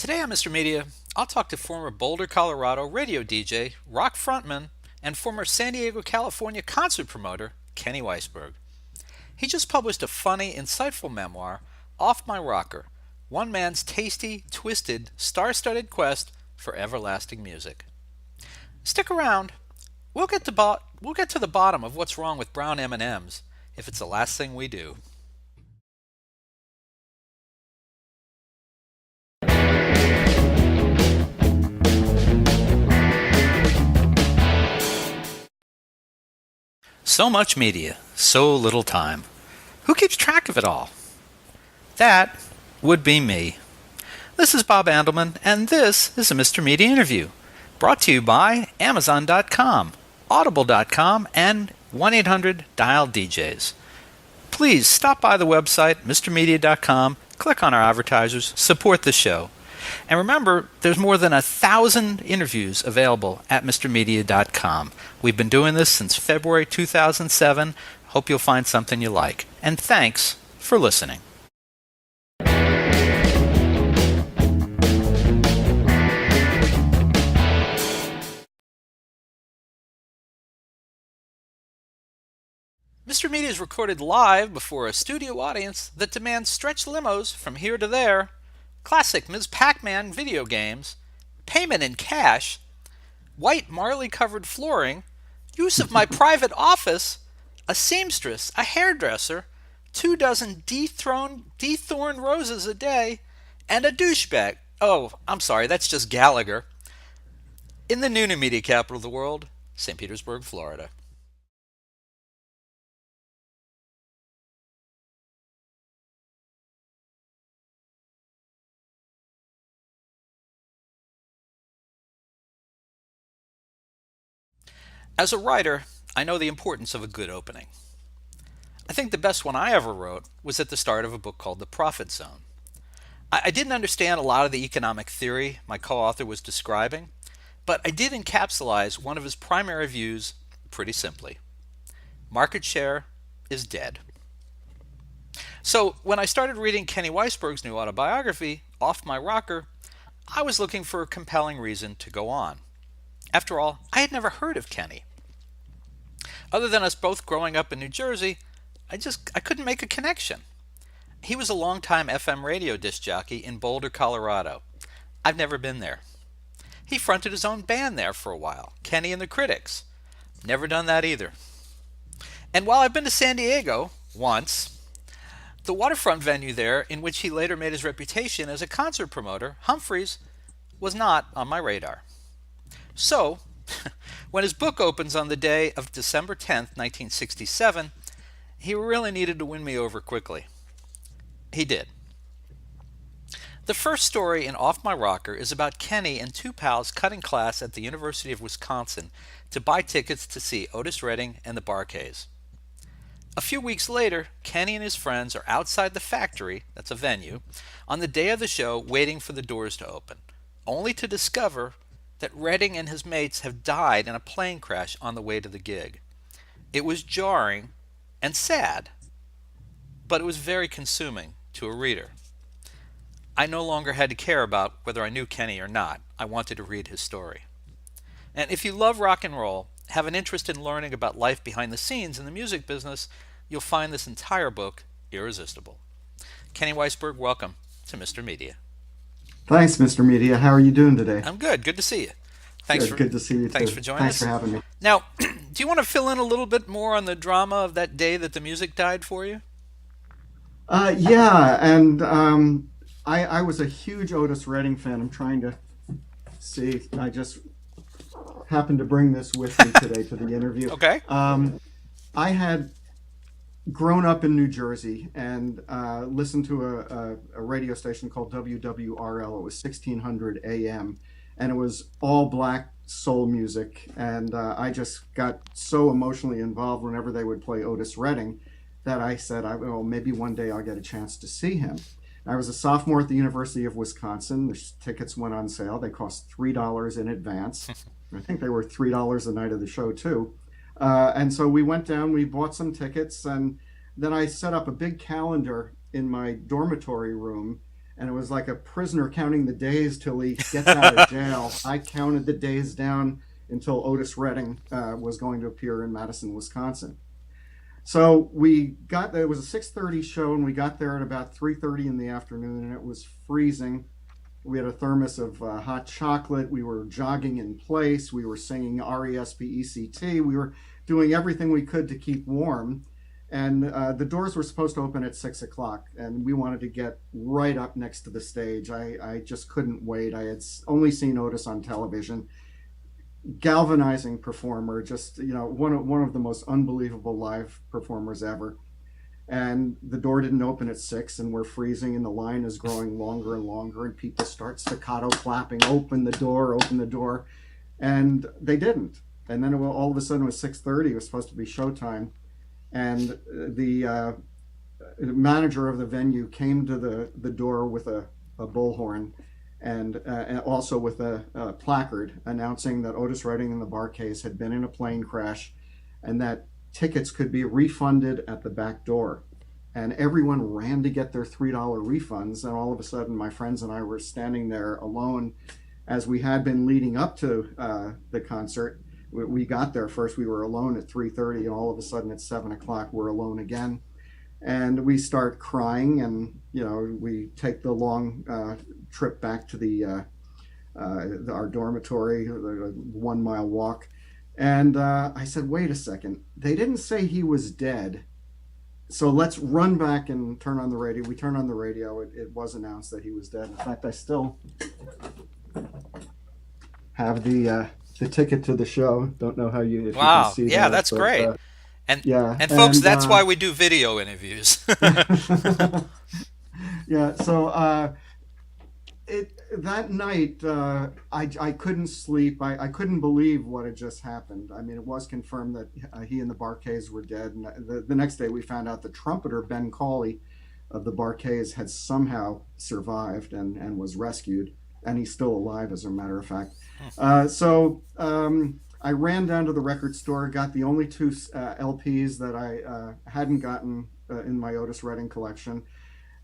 Today on Mr. Media, I'll talk to former Boulder, Colorado radio DJ, rock frontman, and former San Diego, California concert promoter, Kenny Weissberg. He just published a funny, insightful memoir, Off My Rocker, one man's tasty, twisted, star-studded quest for everlasting music. Stick around. We'll get to the bottom of what's wrong with brown M&Ms if it's the last thing we do. So much media, so little time. Who keeps track of it all? That would be me. This is Bob Andelman, and this is a Mr. Media interview, brought to you by Amazon.com, Audible.com, and 1-800-DIAL-DJs. Please stop by the website, MrMedia.com, click on our advertisers, support the show. And remember, there's more than 1,000 interviews available at MrMedia.com. We've been doing this since February 2007. Hope you'll find something you like. And thanks for listening. Mr. Media is recorded live before a studio audience that demands stretch limos from here to there, classic Ms. Pac-Man video games, payment in cash, white marley-covered flooring, use of my private office, a seamstress, a hairdresser, 24 dethorned roses a day, and a douchebag. Oh, I'm sorry, that's just Gallagher. In the new media capital of the world, St. Petersburg, Florida. As a writer, I know the importance of a good opening. I think the best one I ever wrote was at the start of a book called The Profit Zone. I didn't understand a lot of the economic theory my co-author was describing, but I did encapsulate one of his primary views pretty simply. Market share is dead. So when I started reading Kenny Weissberg's new autobiography, Off My Rocker, I was looking for a compelling reason to go on. After all, I had never heard of Kenny. Other than us both growing up in New Jersey, I couldn't make a connection. He was a longtime FM radio disc jockey in Boulder, Colorado. I've never been there. He fronted his own band there for a while, Kenny and the Kritix. Never done that either. And while I've been to San Diego once, the waterfront venue there in which he later made his reputation as a concert promoter, Humphrey's, was not on my radar. So, when his book opens on the day of December 10th, 1967, he really needed to win me over quickly. He did. The first story in Off My Rocker is about Kenny and two pals cutting class at the University of Wisconsin to buy tickets to see Otis Redding and the Bar-Kays. A few weeks later, Kenny and his friends are outside the factory, that's a venue, on the day of the show waiting for the doors to open, only to discover that Redding and his mates have died in a plane crash on the way to the gig. It was jarring and sad, but it was very consuming to a reader. I no longer had to care about whether I knew Kenny or not. I wanted to read his story. And if you love rock and roll, have an interest in learning about life behind the scenes in the music business, you'll find this entire book irresistible. Kenny Weissberg, welcome to Mr. Media. Thanks, Mr. Media. How are you doing today? I'm good. Good to see you. Good to see you Thanks too. for joining us. Thanks for having me. Now, do you want to fill in a little bit more on the drama of that day that the music died for you? Yeah, and I was a huge Otis Redding fan. I'm trying to see. I just happened to bring this with me today to the interview. Okay. I had grown up in New Jersey and listened to a radio station called WWRL. It was 1600 AM, and it was all black soul music. And I just got so emotionally involved whenever they would play Otis Redding that I said, well, maybe one day I'll get a chance to see him. I was a sophomore at the University of Wisconsin. The tickets went on sale. They cost $3 in advance. I think they were $3 the night of the show, too. And so we went down, we bought some tickets, and then I set up a big calendar in my dormitory room and it was like a prisoner counting the days till he gets out of jail. I counted the days down until Otis Redding was going to appear in Madison, Wisconsin. So we got there. It was a 6:30 show, and we got there at about 3:30 in the afternoon, and it was freezing. We had a thermos of hot chocolate. We were jogging in place. We were singing RESPECT. We were doing everything we could to keep warm. And the doors were supposed to open at 6 o'clock, and we wanted to get right up next to the stage. I just couldn't wait. I had only seen Otis on television. Galvanizing performer, just one of the most unbelievable live performers ever. And the door didn't open at 6, and we're freezing, and the line is growing longer and longer, and people start staccato clapping, open the door, and they didn't. And then all of a sudden it was 6:30. It was supposed to be showtime, and the manager of the venue came to the door with a bullhorn, and also with a placard announcing that Otis Redding and the Bar-Kays had been in a plane crash, and that tickets could be refunded at the back door. And everyone ran to get their $3 refunds, and all of a sudden my friends and I were standing there alone, as we had been leading up to the concert. We got there first, we were alone at 3:30, and all of a sudden at 7 o'clock we're alone again. And we start crying, and we take the long trip back to our dormitory, the 1 mile walk. And I said, wait a second, they didn't say he was dead, so let's run back and turn on the radio. We turned on the radio. It was announced that he was dead. In fact, I still have the ticket to the show. Don't know if you can Wow. see Yeah, that, that's but great. And yeah. and folks, that's why we do video interviews. Yeah, so that night, I couldn't sleep. I couldn't believe what had just happened. I mean, it was confirmed that he and the Bar-Kays were dead. And the next day we found out the trumpeter, Ben Cawley, of the Bar-Kays, had somehow survived and was rescued. And he's still alive, as a matter of fact. So I ran down to the record store, got the only two LPs that I hadn't gotten in my Otis Redding collection.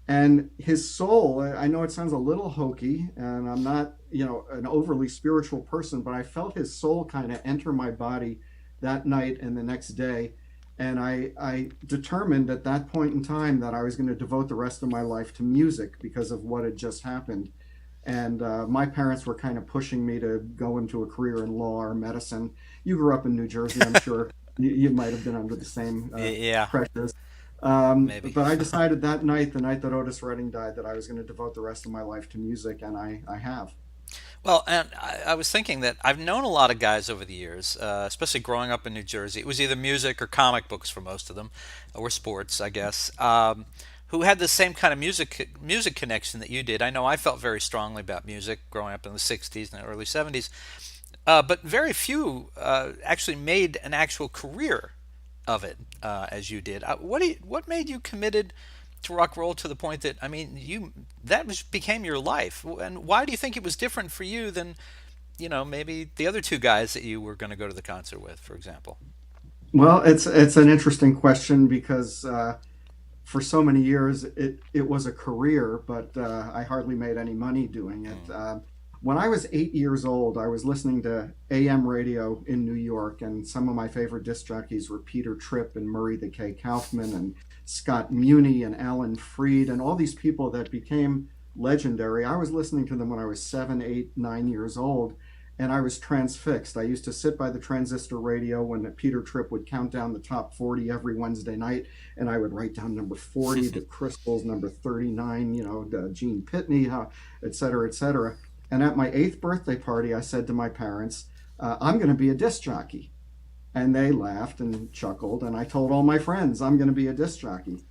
And his soul, I know it sounds a little hokey, and I'm not, an overly spiritual person, but I felt his soul kind of enter my body that night and the next day. And I determined at that point in time that I was going to devote the rest of my life to music because of what had just happened. And my parents were kind of pushing me to go into a career in law or medicine. You grew up in New Jersey, I'm sure you might have been under the same Yeah, pressures. maybe. But I decided that night, the night that Otis Redding died, that I was going to devote the rest of my life to music, and I have. Well, and I was thinking that I've known a lot of guys over the years, especially growing up in New Jersey. It was either music or comic books for most of them, or sports, I guess, who had the same kind of music connection that you did. I know I felt very strongly about music growing up in the '60s and the early '70s, but very few actually made an actual career of it as you did. What made you committed to rock and roll to the point that, I mean, became your life? And why do you think it was different for you than maybe the other two guys that you were going to go to the concert with, for example? Well, it's an interesting question because for so many years it was a career, but I hardly made any money doing it. When I was 8 years old, I was listening to AM radio in New York, and some of my favorite disc jockeys were Peter Tripp and Murray the K. Kaufman and Scott Muni and Alan Freed and all these people that became legendary. I was listening to them when I was 7, 8, 9 years old, and I was transfixed. I used to sit by the transistor radio when Peter Tripp would count down the top 40 every Wednesday night, and I would write down number 40, the Crystals, number 39, Gene Pitney, et cetera, et cetera. And at my 8th birthday party, I said to my parents, I'm going to be a disc jockey. And they laughed and chuckled, and I told all my friends, I'm going to be a disc jockey.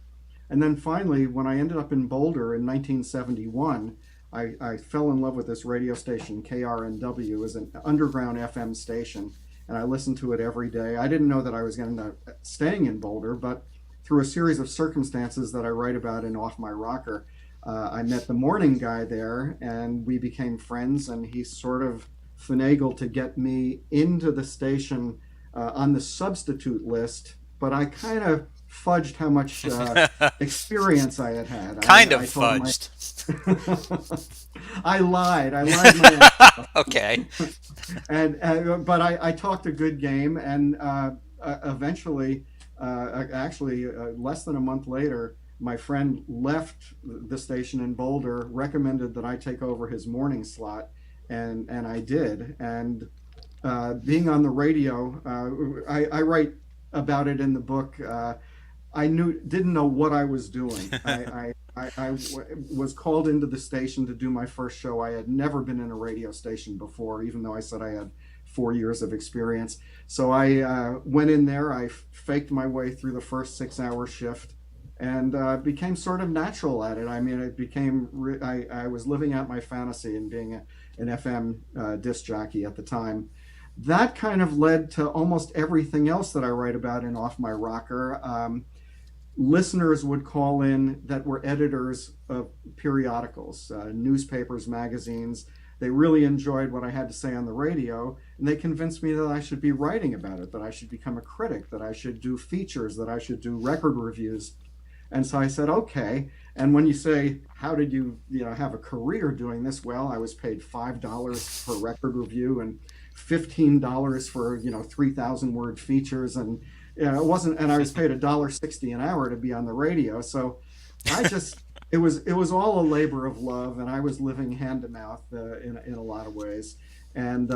And then finally, when I ended up in Boulder in 1971, I fell in love with this radio station, KRNW. It was an underground FM station, and I listened to it every day. I didn't know that I was going to end up staying in Boulder, but through a series of circumstances that I write about in Off My Rocker, I met the morning guy there, and we became friends, and he sort of finagled to get me into the station on the substitute list, but I kind of fudged how much experience I had had. Kind of I told my fudged. I lied. I lied my ass off. Okay. And but I talked a good game, and eventually, actually, less than a month later, my friend left the station in Boulder, recommended that I take over his morning slot, and I did. And being on the radio, I write about it in the book. I didn't know what I was doing. Was called into the station to do my first show. I had never been in a radio station before, even though I said I had 4 years of experience. So I went in there. I faked my way through the first 6 hour shift, and became sort of natural at it. I mean, it became I was living out my fantasy and being an FM disc jockey at the time. That kind of led to almost everything else that I write about in Off My Rocker. Listeners would call in that were editors of periodicals, newspapers, magazines. They really enjoyed what I had to say on the radio, and they convinced me that I should be writing about it, that I should become a critic, that I should do features, that I should do record reviews. And so I said, okay. And when you say, how did you have a career doing this? Well, I was paid $5 per record review and $15 for 3,000 word features, and it wasn't. And I was paid $1.60 an hour to be on the radio. So I just it was all a labor of love, and I was living hand to mouth in a lot of ways. And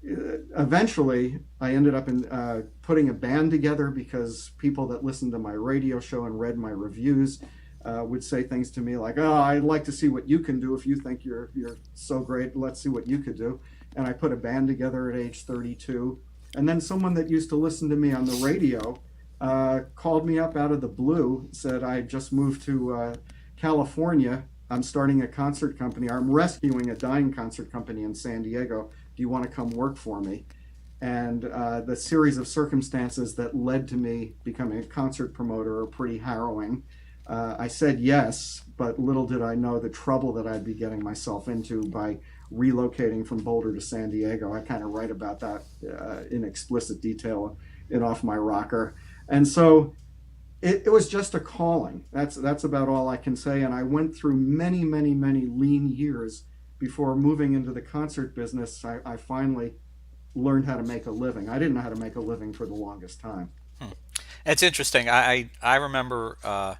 eventually, I ended up in putting a band together, because people that listened to my radio show and read my reviews would say things to me like, "Oh, I'd like to see what you can do. If you think you're so great, let's see what you could do." And I put a band together at age 32. And then someone that used to listen to me on the radio called me up out of the blue, said, "I just moved to California. I'm starting a concert company. I'm rescuing a dying concert company in San Diego. Do you want to come work for me?" And the series of circumstances that led to me becoming a concert promoter are pretty harrowing. I said yes, but little did I know the trouble that I'd be getting myself into by relocating from Boulder to San Diego. I kind of write about that in explicit detail in Off My Rocker. And so it was just a calling. That's about all I can say. And I went through many, many, many lean years before moving into the concert business. I finally learned how to make a living. I didn't know how to make a living for the longest time. It's interesting. I remember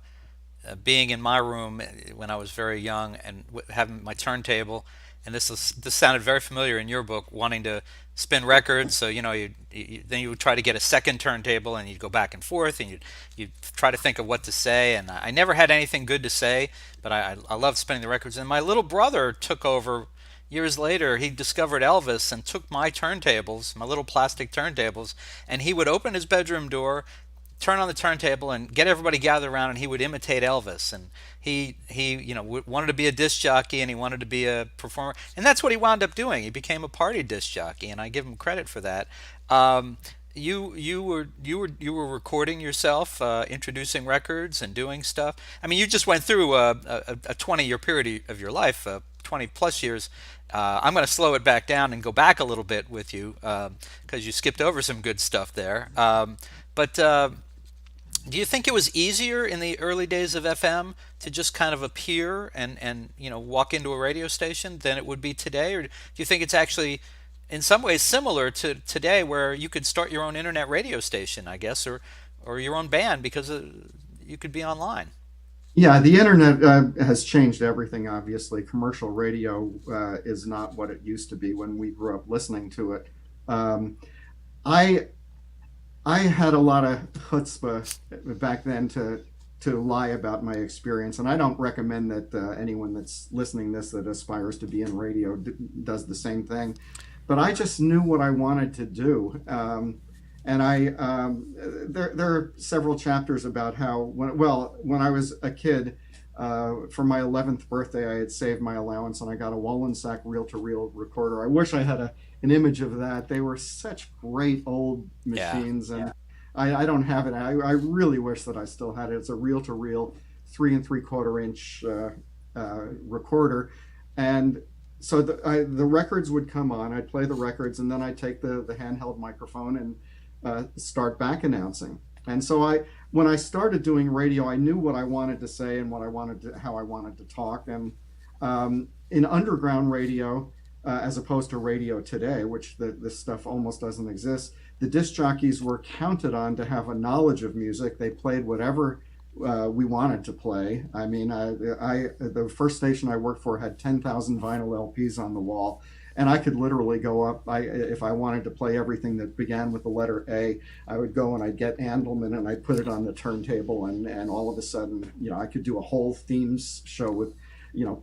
being in my room when I was very young and having my turntable, and this sounded very familiar in your book, wanting to spin records. So then you would try to get a second turntable, and you'd go back and forth, and you'd try to think of what to say. And I never had anything good to say, but I loved spinning the records. And my little brother took over years later. He discovered Elvis and took my turntables, my little plastic turntables, and he would open his bedroom door, turn on the turntable, and get everybody gathered around, and he would imitate Elvis. And he wanted to be a disc jockey, and he wanted to be a performer, and that's what he wound up doing. He became a party disc jockey, and I give him credit for that. You were recording yourself, introducing records and doing stuff. I mean, you just went through a 20-year period of your life, 20 plus years. I'm going to slow it back down and go back a little bit with you, because you skipped over some good stuff there. But do you think it was easier in the early days of FM to just kind of appear and walk into a radio station than it would be today, or do you think it's actually in some ways similar to today, where you could start your own internet radio station, I guess, or your own band, because you could be online? Yeah, the internet has changed everything, obviously. Commercial radio is not what it used to be when we grew up listening to it. I I had a lot of chutzpah back then to lie about my experience, and I don't recommend that anyone that's listening this that aspires to be in radio does the same thing. But I just knew what I wanted to do, and there are several chapters about how when I was a kid. For my 11th birthday, I had saved my allowance and I got a Wallensack reel-to-reel recorder. I wish I had an image of that. They were such great old machines, and I don't have it. I really wish that I still had it. It's a reel-to-reel 3 3/4 inch recorder, and so the records would come on. I'd play the records, and then I'd take the handheld microphone and start back announcing. And so when I started doing radio, I knew what I wanted to say and how I wanted to talk. And in underground radio, as opposed to radio today, which this stuff almost doesn't exist, the disc jockeys were counted on to have a knowledge of music. They played whatever we wanted to play. I mean, the first station I worked for had 10,000 vinyl LPs on the wall, and I could literally go up. If I wanted to play everything that began with the letter A, I would go and I'd get Andelman and I'd put it on the turntable, and all of a sudden, I could do a whole themes show with,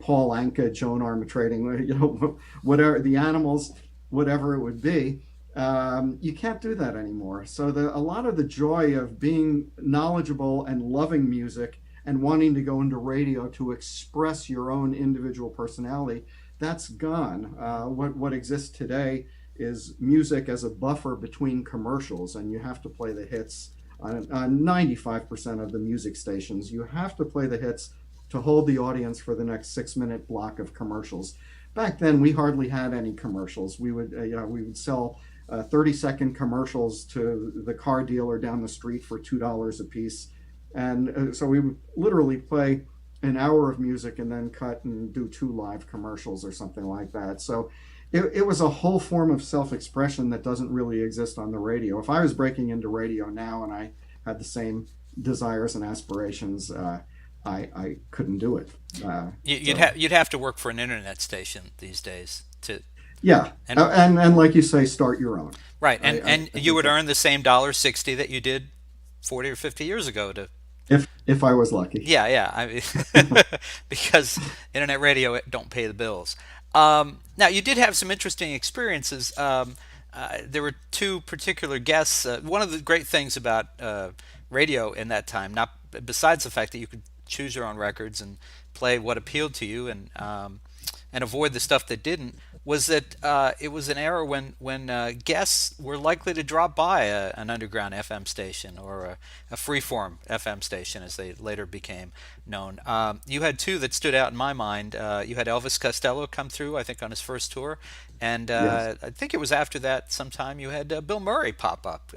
Paul Anka, Joan Armatrading, whatever, the Animals, whatever it would be. You can't do that anymore. So a lot of the joy of being knowledgeable and loving music and wanting to go into radio to express your own individual personality, that's gone. What exists today is music as a buffer between commercials, and you have to play the hits on 95% of the music stations. You have to play the hits to hold the audience for the next 6-minute block of commercials. Back then, we hardly had any commercials. We would sell 30-second commercials to the car dealer down the street for $2 a piece. And so we would literally play an hour of music and then cut and do 2 live commercials or something like that. So it was a whole form of self-expression that doesn't really exist on the radio. If I was breaking into radio now and I had the same desires and aspirations, I couldn't do it. You'd have to work for an internet station these days to. Yeah, and like you say, start your own. Right, and you would earn the same $1.60 that you did 40 or 50 years ago to. If I was lucky. Yeah. I mean, because internet radio don't pay the bills. Now, you did have some interesting experiences. There were 2 particular guests. One of the great things about radio in that time, not besides the fact that you could choose your own records and play what appealed to you and avoid the stuff that didn't, was that it was an era when guests were likely to drop by an underground FM station or a freeform FM station, as they later became known. You had 2 that stood out in my mind. You had Elvis Costello come through, I think, on his first tour, and Yes. I think it was after that sometime you had Bill Murray pop up.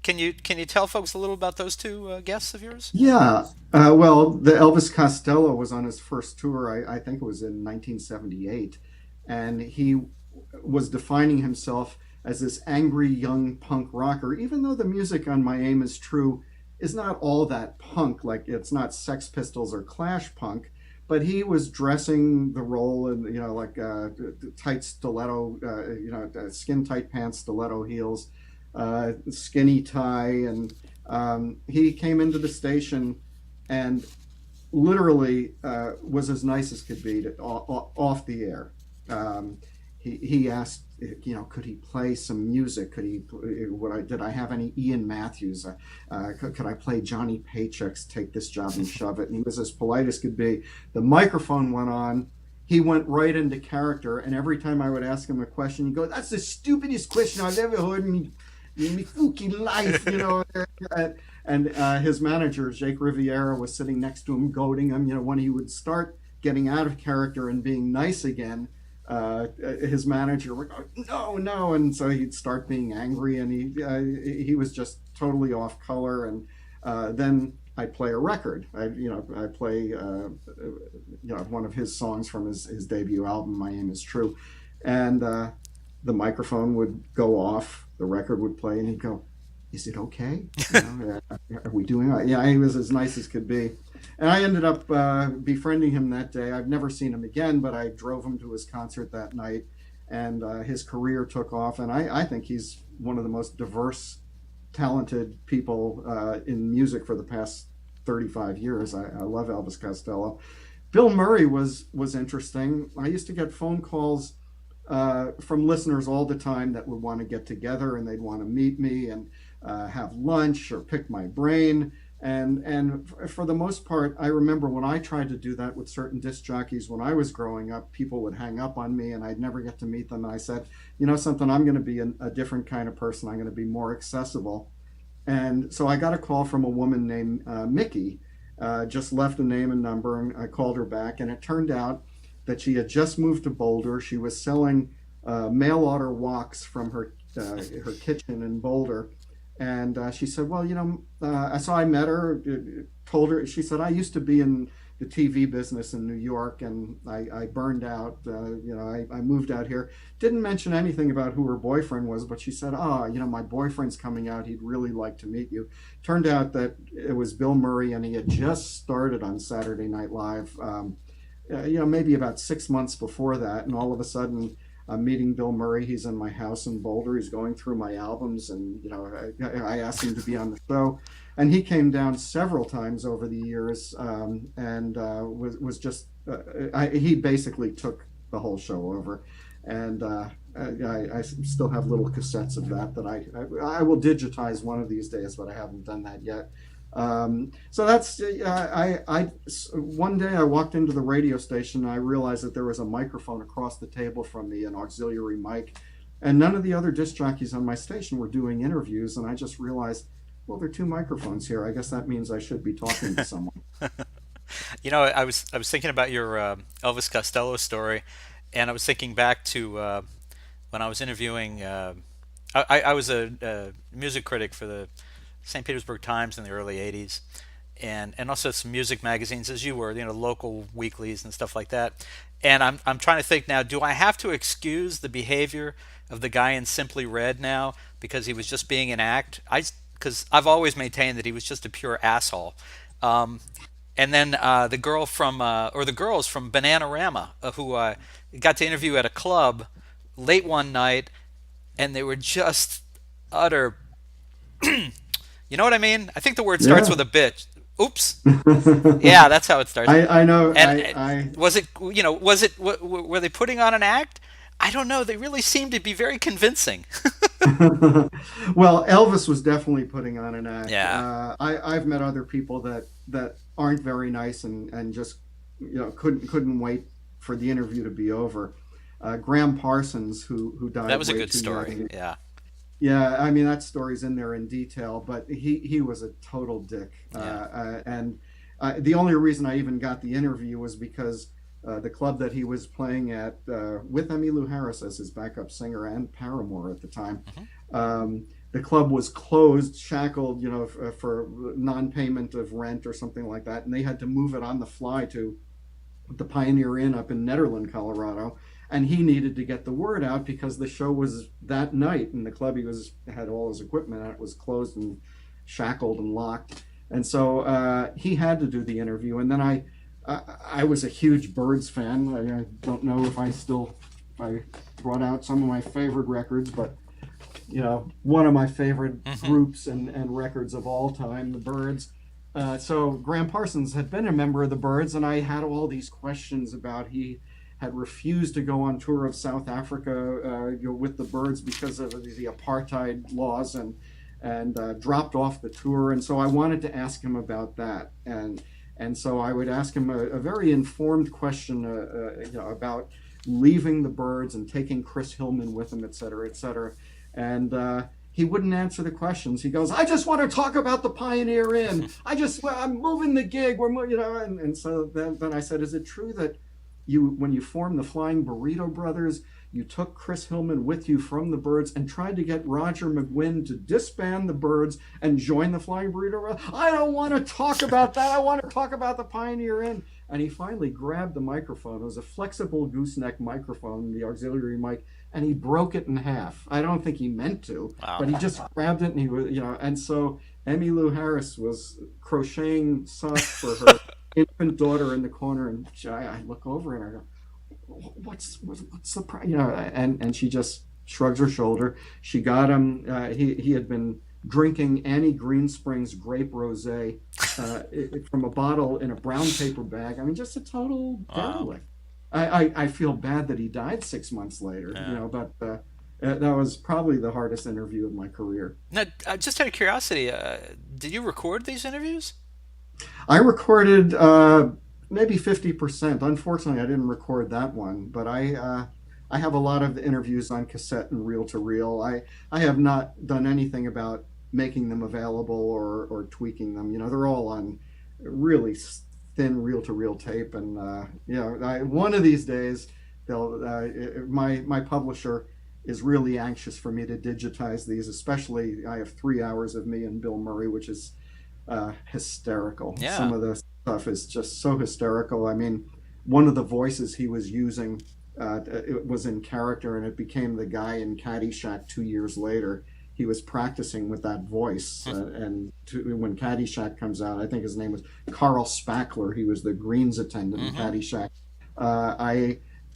Can you tell folks a little about those 2 guests of yours? Yeah. Well, the Elvis Costello was on his first tour. I think it was in 1978, and he was defining himself as this angry young punk rocker. Even though the music on My Aim Is True is not all that punk, like it's not Sex Pistols or Clash punk, but he was dressing the role in like tight stiletto, skin tight pants, stiletto heels, skinny tie, and he came into the station and literally was as nice as could be off the air. He asked, could he play some music? Did I have any Ian Matthews? Could I play Johnny Paycheck's Take This Job and Shove It? And he was as polite as could be. The microphone went on. He went right into character, and every time I would ask him a question, he'd go, "That's the stupidest question I've ever heard in my fucking life," And his manager, Jake Riviera, was sitting next to him, goading him. When he would start getting out of character and being nice again, his manager would go, "No, no," and so he'd start being angry, and he was just totally off color. And then I play a record. I play one of his songs from his debut album, My Aim Is True, and the microphone would go off, the record would play, and he'd go, "Is it okay? Are we doing it?" Yeah, he was as nice as could be. And I ended up befriending him that day. I've never seen him again, but I drove him to his concert that night, and his career took off. And I think he's one of the most diverse, talented people in music for the past 35 years. I love Elvis Costello. Bill Murray was interesting. I used to get phone calls from listeners all the time that would want to get together, and they'd want to meet me and have lunch or pick my brain. And for the most part, I remember when I tried to do that with certain disc jockeys when I was growing up, people would hang up on me and I'd never get to meet them. And I said, something, I'm going to be a different kind of person. I'm going to be more accessible. And so I got a call from a woman named Mickey, just left a name and number, and I called her back. And it turned out that she had just moved to Boulder. She was selling mail order woks from her kitchen in Boulder. And she said, well, so I met her, told her, she said, I used to be in the TV business in New York, and I burned out. I moved out here. Didn't mention anything about who her boyfriend was, but she said, oh, my boyfriend's coming out. He'd really like to meet you. Turned out that it was Bill Murray, and he had just started on Saturday Night Live, maybe about 6 months before that. And all of a sudden, I'm meeting Bill Murray. He's in my house in Boulder. He's going through my albums, and I asked him to be on the show, and he came down several times over the years, and was just he basically took the whole show over, and I still have little cassettes of that I will digitize one of these days, but I haven't done that yet. So that's one day I walked into the radio station and I realized that there was a microphone across the table from me, an auxiliary mic, and none of the other disc jockeys on my station were doing interviews. And I just realized, well, there are two microphones here. I guess that means I should be talking to someone. I was thinking about your Elvis Costello story, and I was thinking back to when I was interviewing. I was a music critic for the St. Petersburg Times in the early '80s, and also some music magazines, as you were, local weeklies and stuff like that. And I'm trying to think now, do I have to excuse the behavior of the guy in Simply Red now because he was just being an act? Because I've always maintained that he was just a pure asshole. Um, and then the girl from or the girls from Bananarama, who got to interview at a club late one night, and they were just utter. You know what I mean? I think the word starts Yeah. with a bitch. Oops. Yeah, that's how it starts. I know. And I was it, was it, were they putting on an act? I don't know. They really seemed to be very convincing. Well, Elvis was definitely putting on an act. Yeah. I've met other people that aren't very nice, and just couldn't wait for the interview to be over. Graham Parsons, who That died was a way good too story. young. Yeah. Yeah, I mean that story's in there in detail, but he was a total dick, Yeah. and the only reason I even got the interview was because the club that he was playing at with Emmylou Harris as his backup singer and Paramore at the time, Hmm. the club was closed, shackled, for non-payment of rent or something like that, and they had to move it on the fly to the Pioneer Inn up in Nederland, Colorado, and he needed to get the word out because the show was that night, and the club he was had all his equipment and it was closed and shackled and locked, and so he had to do the interview. And then I was a huge Birds fan. I don't know if I brought out some of my favorite records, but one of my favorite Hmm. groups and records of all time, the Birds. So Graham Parsons had been a member of the Birds, and I had all these questions about he had refused to go on tour of South Africa with the Birds because of the apartheid laws, and dropped off the tour. And so I wanted to ask him about that, and so I would ask him a very informed question, about leaving the Birds and taking Chris Hillman with him, et cetera, et cetera. And he wouldn't answer the questions. He goes, "I just want to talk about the Pioneer Inn. I'm moving the gig. And so then I said, "Is it true that when you formed the Flying Burrito Brothers, you took Chris Hillman with you from the Birds and tried to get Roger McGuinn to disband the Birds and join the Flying Burrito Brothers?" "I don't want to talk about that. I want to talk about the Pioneer Inn." And he finally grabbed the microphone. It was a flexible gooseneck microphone, the auxiliary mic, and he broke it in half. I don't think he meant to, Wow. but he just grabbed it, and he was, and so Emmylou Harris was crocheting socks for her infant daughter in the corner, and I look over and I go, what's the problem? And she just shrugs her shoulder. She got him. He had been drinking Annie Greenspring's grape rosé from a bottle in a brown paper bag. I mean, just a total Wow. derelict. I feel bad that he died 6 months later, Yeah. but that was probably the hardest interview of my career. Now, just out of curiosity, did you record these interviews? I recorded maybe 50%. Unfortunately, I didn't record that one, but I have a lot of the interviews on cassette and reel to reel. I have not done anything about making them available or tweaking them. They're all on really thin reel to reel tape, and one of these days they'll my publisher is really anxious for me to digitize these. Especially, I have 3 hours of me and Bill Murray, which is hysterical. Some Yeah. of the stuff is just so hysterical. I mean, one of the voices he was using, it was in character, and it became the guy in Caddyshack 2 years later. He was practicing with that voice, when Caddyshack comes out, I think his name was Carl Spackler. He was the greens attendant in Hmm. Caddyshack.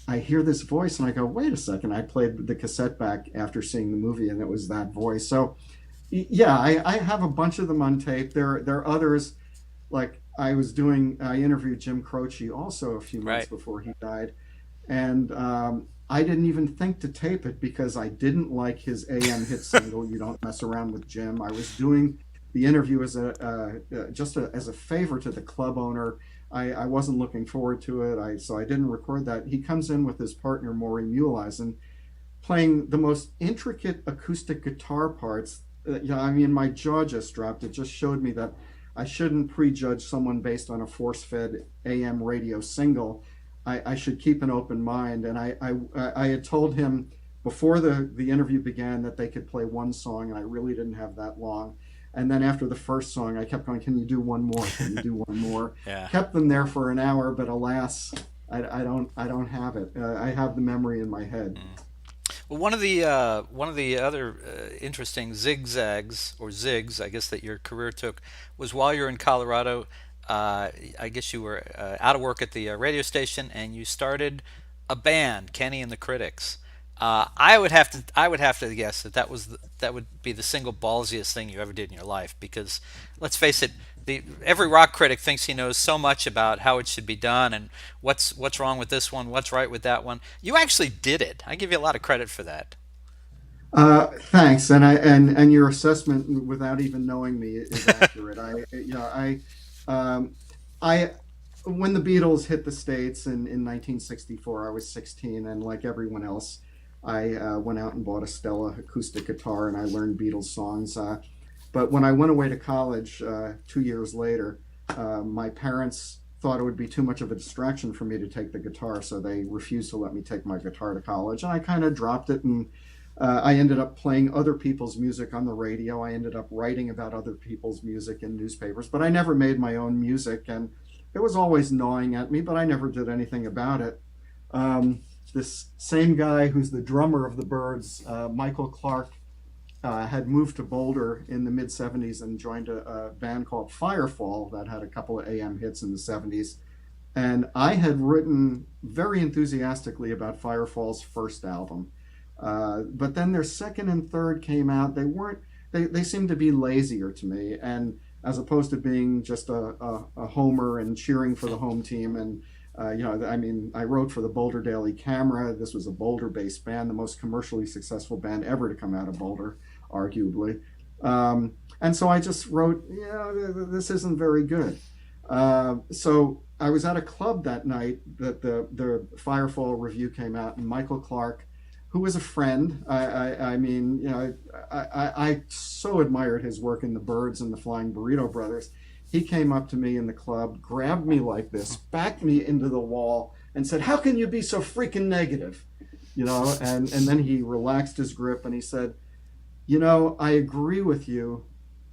I hear this voice and I go, wait a second. I played the cassette back after seeing the movie, and it was that voice. So yeah, I have a bunch of them on tape. There are others, like I interviewed Jim Croce also a few months Right. before he died, and I didn't even think to tape it because I didn't like his AM hit single "You Don't Mess Around with Jim." I was doing the interview as as a favor to the club owner. I wasn't looking forward to it. So I didn't record that. He comes in with his partner Maury Muleisen, playing the most intricate acoustic guitar parts. I mean, my jaw just dropped. It just showed me that I shouldn't prejudge someone based on a force-fed AM radio single. I should keep an open mind. And I had told him before the interview began that they could play one song, and I really didn't have that long. And then after the first song, I kept going, "Can you do one more? Can you do one more?" Yeah. Kept them there for an hour, but alas, I don't have it. I have the memory in my head. Well, one of the other interesting zigzags or zigs, I guess, that your career took was while you were in Colorado. I guess you were out of work at the radio station, and you started a band, Kenny and the Kritix. I would have to guess that that would be the single ballsiest thing you ever did in your life. Because let's face it, every rock critic thinks he knows so much about how it should be done and what's wrong with this one, what's right with that one. You actually did it. I give you a lot of credit for that. Thanks, and your assessment, without even knowing me, is accurate. Um, I when the Beatles hit the States in 1964, I was 16, and like everyone else, I went out and bought a Stella acoustic guitar, and I learned Beatles songs. But when I went away to college 2 years later, my parents thought it would be too much of a distraction for me to take the guitar, so they refused to let me take my guitar to college, and I kind of dropped it. And I ended up playing other people's music on the radio. I ended up writing about other people's music in newspapers, but I never made my own music, and it was always gnawing at me, but I never did anything about it. This same guy who's the drummer of the Byrds, Michael Clark, had moved to Boulder in the mid 70s and joined a band called Firefall that had a couple of AM hits in the 70s. And I had written very enthusiastically about Firefall's first album. But then their second and third came out. They seemed to be lazier to me. And as opposed to being just a homer and cheering for the home team. And, I mean, I wrote for the Boulder Daily Camera. This was a Boulder based band, the most commercially successful band ever to come out of Boulder, arguably. And so I just wrote, this isn't very good. So I was at a club that night that the Firefall review came out, and Michael Clark, who was a friend, I mean, I so admired his work in the Byrds and the Flying Burrito Brothers. He came up to me in the club, grabbed me like this, backed me into the wall, and said, "How can you be so freaking negative?" And then he relaxed his grip and he said, "I agree with you,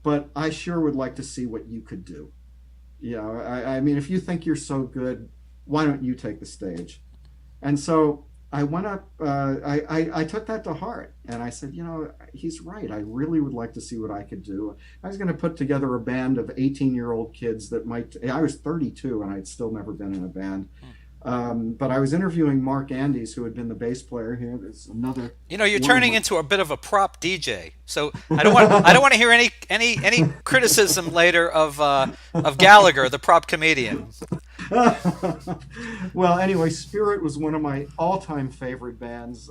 but I sure would like to see what you could do. I mean, if you think you're so good, why don't you take the stage?" And so I went up, I took that to heart, and I said, he's right. I really would like to see what I could do. I was going to put together a band of 18-year-old kids I was 32 and I'd still never been in a band. But I was interviewing Mark Andes, who had been the bass player here. There's another You're one of turning my into a bit of a prop DJ. So I don't want to hear any criticism later of Gallagher, the prop comedian. Well, anyway, Spirit was one of my all-time favorite bands.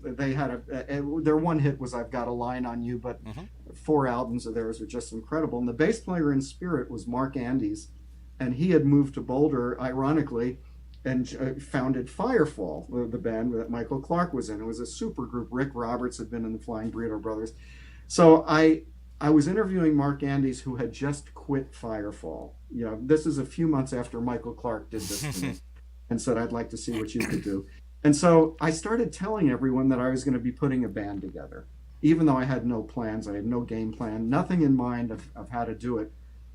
They had their one hit was "I've Got a Line on You," but Hmm. 4 albums of theirs are just incredible. And the bass player in Spirit was Mark Andes, and he had moved to Boulder, ironically, and founded Firefall, the band that Michael Clark was in. It was a super group. Rick Roberts had been in the Flying Burrito Brothers. So I was interviewing Mark Andes, who had just quit Firefall. This is a few months after Michael Clark did this to me and said, "I'd like to see what you could do." And so I started telling everyone that I was going to be putting a band together, even though I had no plans. I had no game plan, nothing in mind of how to do it.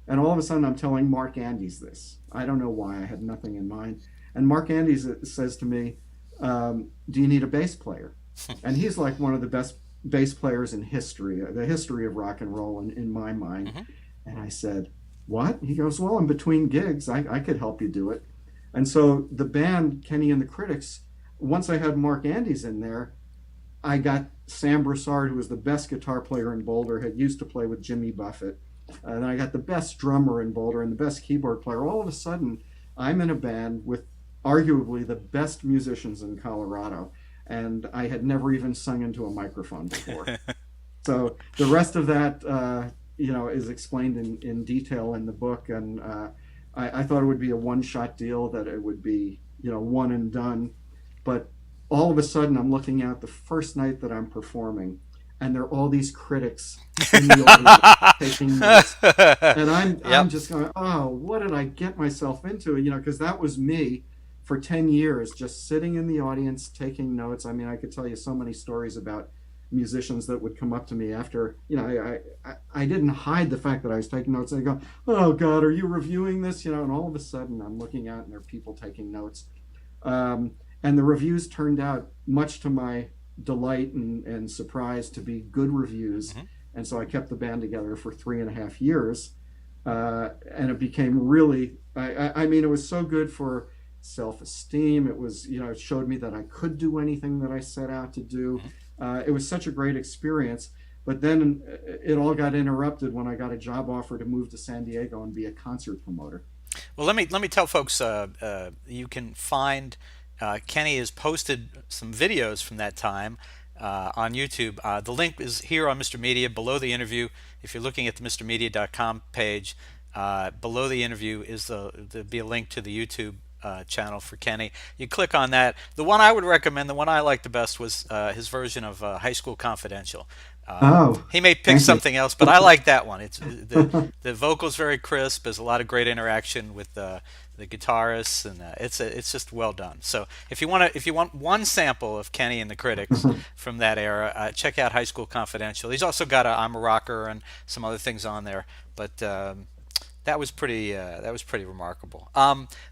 And all of a sudden, I'm telling Mark Andes this. I don't know why. I had nothing in mind. And Mark Andes says to me, "Do you need a bass player?" And he's like one of the best bass players in history, the history of rock and roll in my mind. Hmm. And I said, "What?" He goes, "Well, in between gigs, I could help you do it." And so the band, Kenny and the Kritix, once I had Mark Andes in there, I got Sam Broussard, who was the best guitar player in Boulder, had used to play with Jimmy Buffett. And I got the best drummer in Boulder and the best keyboard player. All of a sudden, I'm in a band with arguably the best musicians in Colorado. And I had never even sung into a microphone before. So the rest of that, is explained in detail in the book. And I thought it would be a one-shot deal, that it would be, one and done. But all of a sudden, I'm looking out the first night that I'm performing, and there are all these critics in the audience taking notes. And I'm Yep. just going, oh, what did I get myself into? Because that was me for 10 years, just sitting in the audience taking notes. I mean, I could tell you so many stories about musicians that would come up to me after, I didn't hide the fact that I was taking notes. They go, "Oh God, are you reviewing this?" And all of a sudden I'm looking out and there are people taking notes. Um, and the reviews turned out, much to my delight and surprise, to be good reviews. Hmm. And so I kept the band together for 3.5 years. And it became really, I mean, it was so good for self-esteem. It was, it showed me that I could do anything that I set out to do. Hmm. It was such a great experience. But then it all got interrupted when I got a job offer to move to San Diego and be a concert promoter. Well, let me tell folks. You can find Kenny has posted some videos from that time on YouTube. The link is here on Mr. Media below the interview. If you're looking at the MrMedia.com page, below the interview is there'll be a link to the YouTube channel for Kenny. You click on that. The one I would recommend, the one I liked the best, was his version of High School Confidential. Oh, He may pick thank you. something else, but I like that one. It's the vocals very crisp. There's a lot of great interaction with the guitarists, and it's just well done. So if you want one sample of Kenny and the Kritix from that era, check out High School Confidential. He's also got I'm a Rocker and some other things on there, but that was pretty remarkable.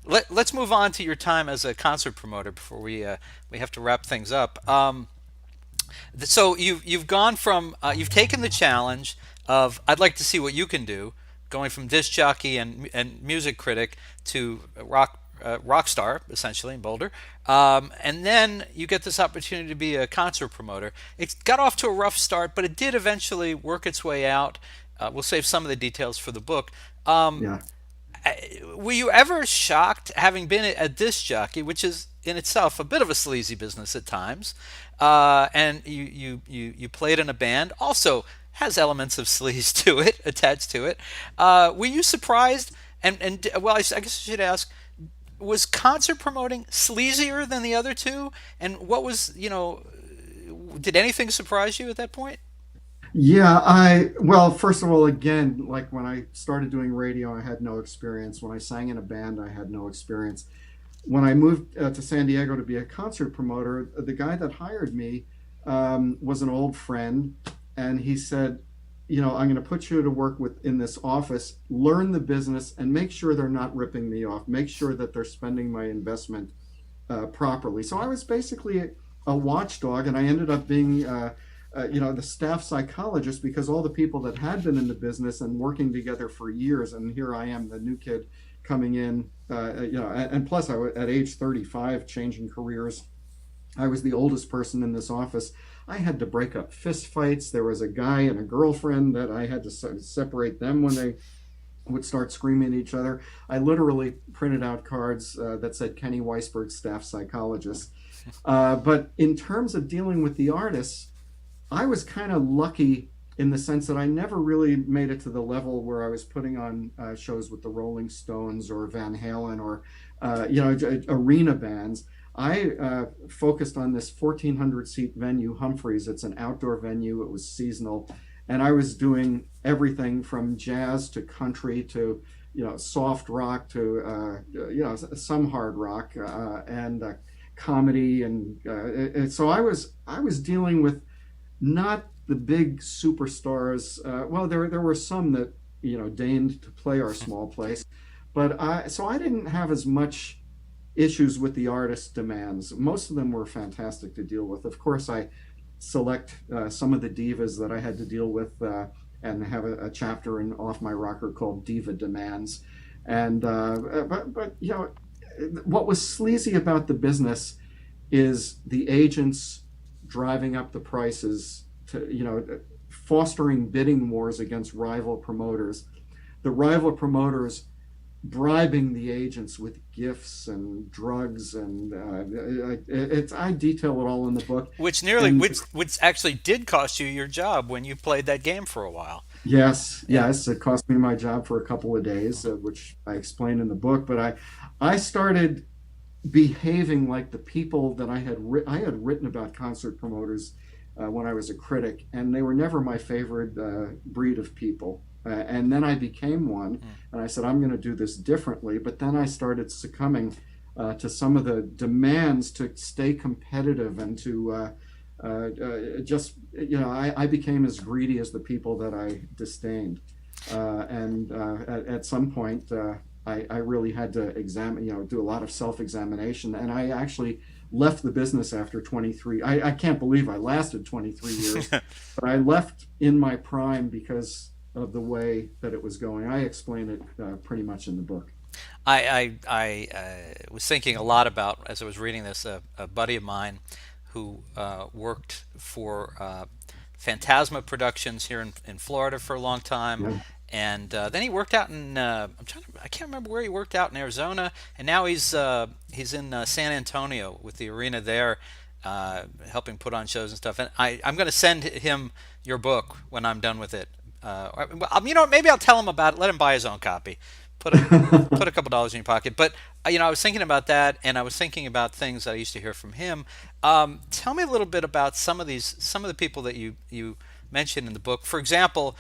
Let's move on to your time as a concert promoter before we have to wrap things up. So you've gone from you've taken the challenge of I'd like to see what you can do, going from disc jockey and music critic to rock star essentially in Boulder, and then you get this opportunity to be a concert promoter. It got off to a rough start, but it did eventually work its way out. We'll save some of the details for the book. Um, Yeah. were you ever shocked, having been a disc jockey, which is in itself a bit of a sleazy business at times, and you played in a band, also has elements of sleaze to it, attached to it. Were you surprised? And well, I guess I should ask, was concert promoting sleazier than the other two? And what was, did anything surprise you at that point? Yeah, well, first of all, again, like when I started doing radio, I had no experience. When I sang in a band, I had no experience. When I moved to San Diego to be a concert promoter, the guy that hired me was an old friend, and he said, I'm going to put you to work in this office, learn the business, and make sure they're not ripping me off. Make sure that they're spending my investment properly. So I was basically a watchdog, and I ended up being, the staff psychologist, because all the people that had been in the business and working together for years, and here I am, the new kid coming in, and plus at age 35, changing careers. I was the oldest person in this office. I had to break up fist fights. There was a guy and a girlfriend that I had to separate them when they would start screaming at each other. I literally printed out cards that said Kenny Weissberg, staff psychologist. But in terms of dealing with the artists, I was kind of lucky in the sense that I never really made it to the level where I was putting on shows with the Rolling Stones or Van Halen or arena bands. I focused on this 1,400 seat venue, Humphreys. It's an outdoor venue. It was seasonal, and I was doing everything from jazz to country to soft rock to some hard rock and comedy, and so I was dealing with not the big superstars. Well, there were some that deigned to play our small place, but I didn't have as much issues with the artist's demands. Most of them were fantastic to deal with. Of course, I select some of the divas that I had to deal with, and have a chapter in Off My Rocker called Diva Demands. And but what was sleazy about the business is the agents driving up the prices to fostering bidding wars against rival promoters. The rival promoters bribing the agents with gifts and drugs, and I detail it all in the book. Which nearly, And which actually did cost you your job when you played that game for a while. yes, Yeah. yes, it cost me my job for a couple of days, which I explain in the book. But I started behaving like the people that I had written about concert promoters when I was a critic, and they were never my favorite breed of people. And then I became one, and I said, I'm going to do this differently. But then I started succumbing to some of the demands to stay competitive and to just, I became as greedy as the people that I disdained. And at some point, I really had to examine, do a lot of self-examination. And I actually left the business after 23. I can't believe I lasted 23 years, but I left in my prime because of the way that it was going. I explain it pretty much in the book. I was thinking a lot about, as I was reading this, a buddy of mine who worked for Phantasma Productions here in Florida for a long time, Yeah. and then he worked out in I can't remember where he worked out in Arizona, and now he's in San Antonio with the arena there, helping put on shows and stuff. And I'm going to send him your book when I'm done with it. Maybe I'll tell him about it. Let him buy his own copy. Put a couple dollars in your pocket. But I was thinking about that, and I was thinking about things that I used to hear from him. Tell me a little bit about some of the people that you mentioned in the book. For example,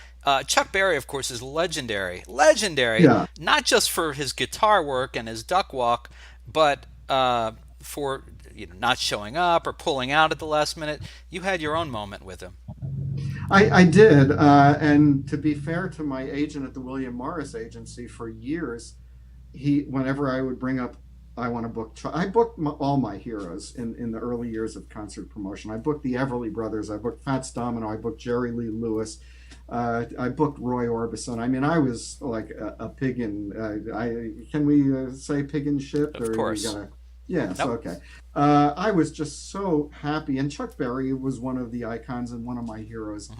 Chuck Berry, of course, is legendary, Yeah. not just for his guitar work and his duck walk, but for not showing up or pulling out at the last minute. You had your own moment with him. I did, and to be fair to my agent at the William Morris Agency, for years, whenever I would bring up, I want to book, I booked all my heroes in the early years of concert promotion. I booked the Everly Brothers, I booked Fats Domino, I booked Jerry Lee Lewis, I booked Roy Orbison. I mean, I was like a pig in, can we say pig in shit? Of Or we course. gotta, yeah, so Nope. okay. I was just so happy, and Chuck Berry was one of the icons and one of my heroes.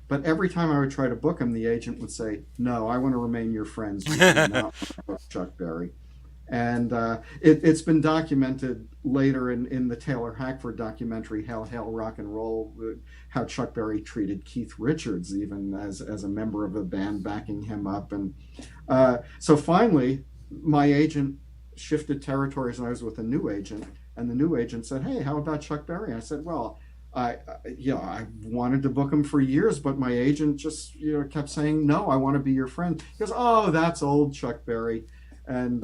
But every time I would try to book him, the agent would say, "No, I want to remain your friends. You do not want to book Chuck Berry." And it's been documented later in the Taylor Hackford documentary, Hail, Hail, Rock and Roll, how Chuck Berry treated Keith Richards, even as a member of a band backing him up. And so finally, my agent shifted territories, and I was with a new agent. And the new agent said, "Hey, how about Chuck Berry?" I said, "Well, I wanted to book him for years, but my agent just kept saying, 'No, I want to be your friend.'" He goes, "Oh, that's old Chuck Berry." And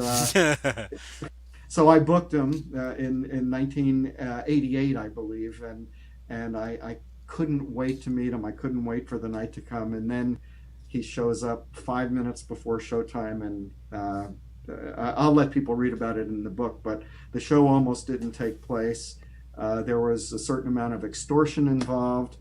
so I booked him in 1988, I believe, and I couldn't wait to meet him. I couldn't wait for the night to come. And then he shows up 5 minutes before showtime, and I'll let people read about it in the book, but the show almost didn't take place. There was a certain amount of extortion involved.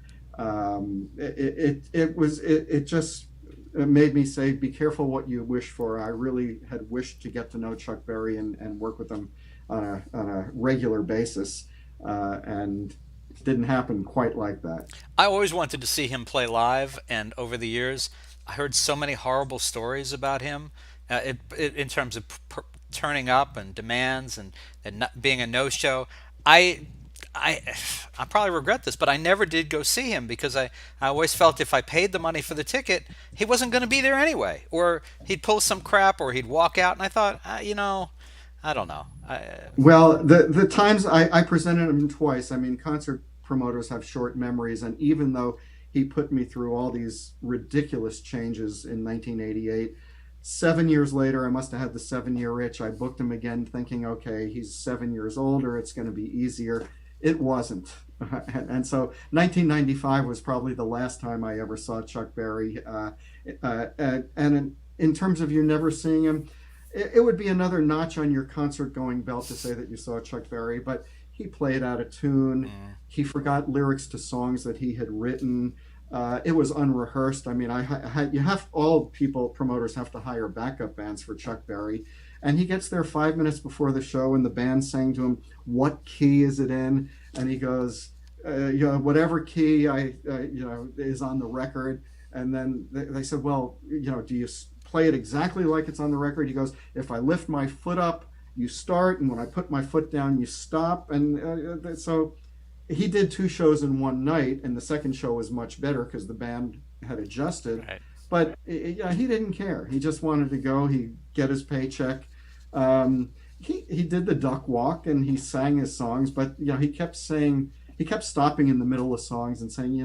It just made me say, be careful what you wish for. I really had wished to get to know Chuck Berry and work with him on a regular basis, and it didn't happen quite like that. I always wanted to see him play live, and over the years, I heard so many horrible stories about him, in terms of turning up and demands and not being a no-show. I, I, I probably regret this, but I never did go see him because I always felt if I paid the money for the ticket, he wasn't going to be there anyway, or he'd pull some crap, or he'd walk out, and I thought, I don't know. Well, the times I presented him twice. I mean, concert promoters have short memories, and even though he put me through all these ridiculous changes in 1988, 7 years later, I must have had the 7 year itch. I booked him again, thinking, okay, he's 7 years older. It's going to be easier. It wasn't. And so 1995 was probably the last time I ever saw Chuck Berry. And in terms of you never seeing him, it would be another notch on your concert going belt to say that you saw Chuck Berry, but he played out of tune. Mm. He forgot lyrics to songs that he had written. It was unrehearsed. I mean, you have all people promoters have to hire backup bands for Chuck Berry, and he gets there 5 minutes before the show, and the band's saying to him, "What key is it in?" And he goes, "Whatever key is on the record." And then they said, "Well, do you play it exactly like it's on the record?" He goes, "If I lift my foot up, you start, and when I put my foot down, you stop." And so he did two shows in one night, and the second show was much better because the band had adjusted. Right. But yeah, he didn't care. He just wanted to go. He get his paycheck. He did the duck walk and he sang his songs, but he kept stopping in the middle of songs and saying,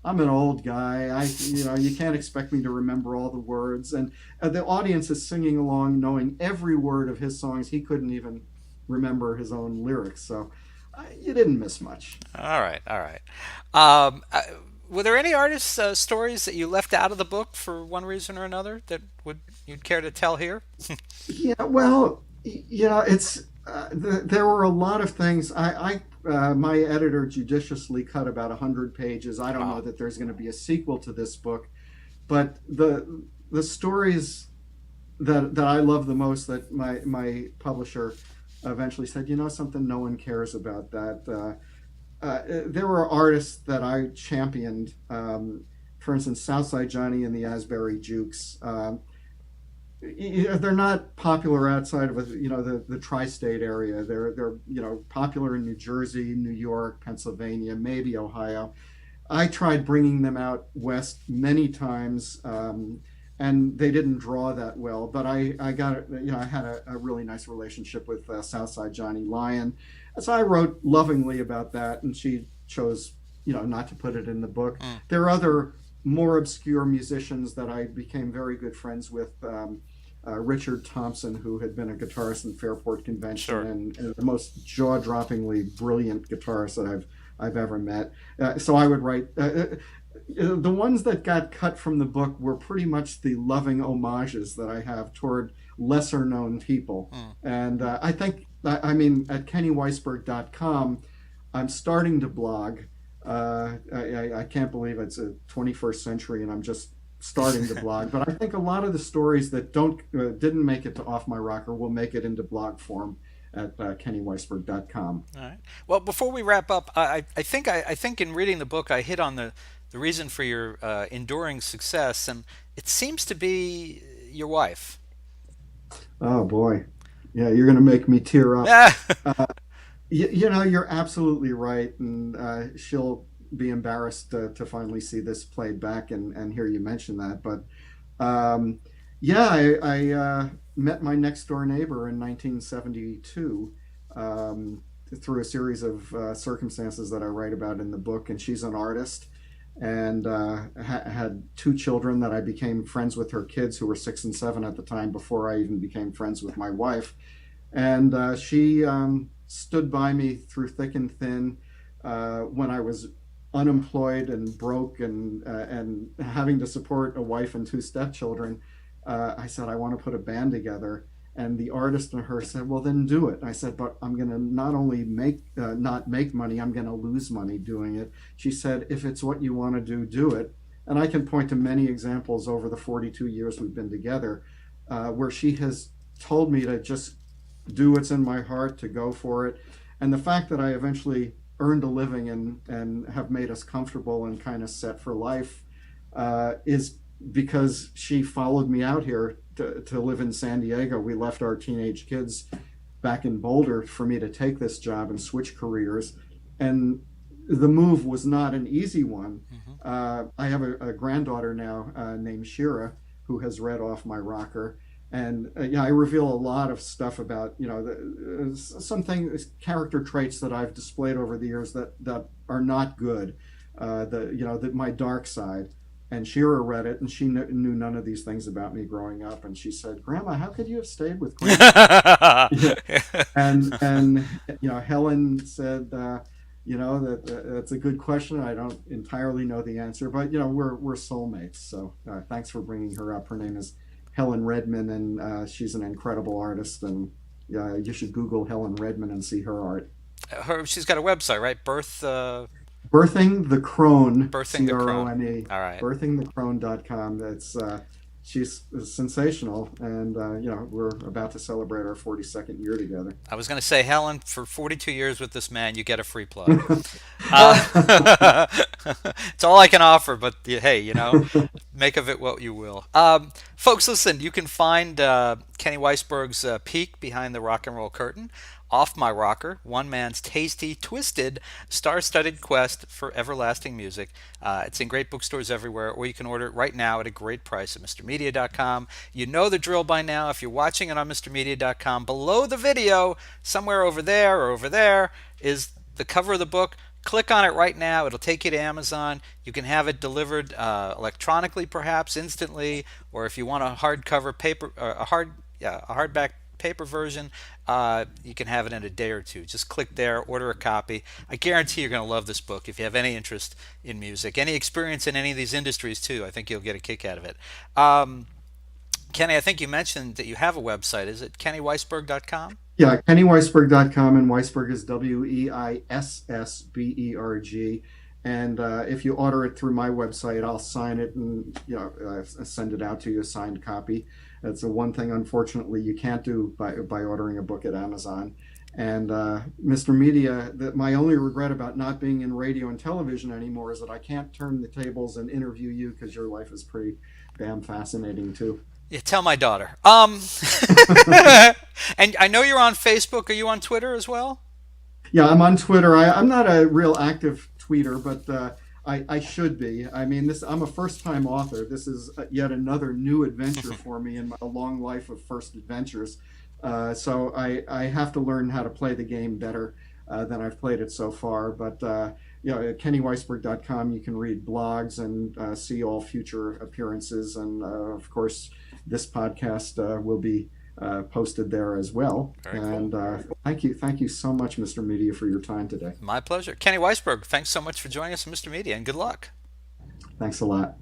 "I'm an old guy. You can't expect me to remember all the words." And the audience is singing along, knowing every word of his songs. He couldn't even remember his own lyrics. So you didn't miss much. All right, all right. Um, uh, were there any artist stories that you left out of the book for one reason or another that would you'd care to tell here? Yeah, well, it's there were a lot of things. My editor judiciously cut about 100 pages. I don't know Wow. that there's going to be a sequel to this book, but the stories that I love the most, that my publisher eventually said, something, no one cares about that. There were artists that I championed. For instance, Southside Johnny and the Asbury Jukes. They're not popular outside of the tri-state area. They're popular in New Jersey, New York, Pennsylvania, maybe Ohio. I tried bringing them out west many times, and they didn't draw that well. But I got I had a really nice relationship with Southside Johnny Lyon, so I wrote lovingly about that, and she chose not to put it in the book. Mm. There are other more obscure musicians that I became very good friends with. Richard Thompson, who had been a guitarist in Fairport Convention, Sure. and the most jaw-droppingly brilliant guitarist that I've ever met. So I would write. The ones that got cut from the book were pretty much the loving homages that I have toward lesser known people. Mm. And I mean, at kennyweissberg.com, I'm starting to blog. I can't believe it's a 21st century and I'm just starting to blog. But I think a lot of the stories that didn't make it to Off My Rocker will make it into blog form at kennyweissberg.com. All right. Well, before we wrap up, I think in reading the book, I hit on the reason for your enduring success, and it seems to be your wife. Oh boy. Yeah, you're going to make me tear up. Ah, You're absolutely right. And she'll be embarrassed to finally see this played back and hear you mention that. But yeah, I met my next door neighbor in 1972 through a series of circumstances that I write about in the book. And she's an artist and had two children that I became friends with, her kids, who were 6 and 7 at the time, before I even became friends with my wife. And she stood by me through thick and thin when I was unemployed and broke and having to support a wife and two stepchildren. I said, "I want to put a band together." And the artist in her said, "Well, then do it." I said, "But I'm going to not only not make money, I'm going to lose money doing it." She said, "If it's what you want to do, do it." And I can point to many examples over the 42 years we've been together where she has told me to just do what's in my heart, to go for it. And the fact that I eventually earned a living and have made us comfortable and kind of set for life is because she followed me out here to live in San Diego. We left our teenage kids back in Boulder for me to take this job and switch careers. And the move was not an easy one. I have a granddaughter now named Shira, who has read Off My Rocker. And I reveal a lot of stuff about some things, character traits that I've displayed over the years that are not good. My dark side. and Shira read it, and she knew none of these things about me growing up. And she said, "Grandma, how could you have stayed with Grandpa?" Yeah. And Helen said, that's a good question. I don't entirely know the answer, but we're soulmates. So thanks for bringing her up. Her name is Helen Redman, and she's an incredible artist. And you should Google Helen Redman and see her art. She's got a website, right? Birthing the Crone, Birthing the Crone. Crone, All right. birthingthecrone.com. She's sensational, and we're about to celebrate our 42nd year together. I was going to say, Helen, for 42 years with this man, you get a free plug. Uh, it's all I can offer, but hey, make of it what you will. Folks, listen, you can find Kenny Weissberg's peek behind the rock and roll curtain. Off My Rocker, one man's tasty, twisted, star-studded quest for everlasting music. It's in great bookstores everywhere, or you can order it right now at a great price at MrMedia.com. You know the drill by now. If you're watching it on MrMedia.com, below the video, somewhere over there or over there, is the cover of the book. Click on it right now. It'll take you to Amazon. You can have it delivered electronically, perhaps instantly, or if you want a hardcover paper, a hardback paper version, you can have it in a day or two. Just click there, order a copy. I guarantee you're going to love this book. If you have any interest in music, any experience in any of these industries too, I think you'll get a kick out of it. Kenny, I think you mentioned that you have a website. Is it kennyweissberg.com? Yeah, kennyweissberg.com, and Weissberg is Weissberg. And if you order it through my website, I'll sign it and send it out to you, a signed copy. That's the one thing, unfortunately, you can't do by ordering a book at Amazon. And Mr. Media, my only regret about not being in radio and television anymore is that I can't turn the tables and interview you, because your life is pretty damn fascinating too. Yeah, tell my daughter. And I know you're on Facebook. Are you on Twitter as well? Yeah, I'm on Twitter. I'm not a real active tweeter, but I should be. I mean, I'm a first-time author. This is yet another new adventure for me in my long life of first adventures. So I have to learn how to play the game better than I've played it so far. But at kennyweissberg.com, you can read blogs and see all future appearances. And of course, this podcast will be posted there as well. Very and cool. thank you so much, Mr. Media, for your time today. My pleasure. Kenny Weissberg, thanks so much for joining us, Mr. Media, and good luck. Thanks a lot.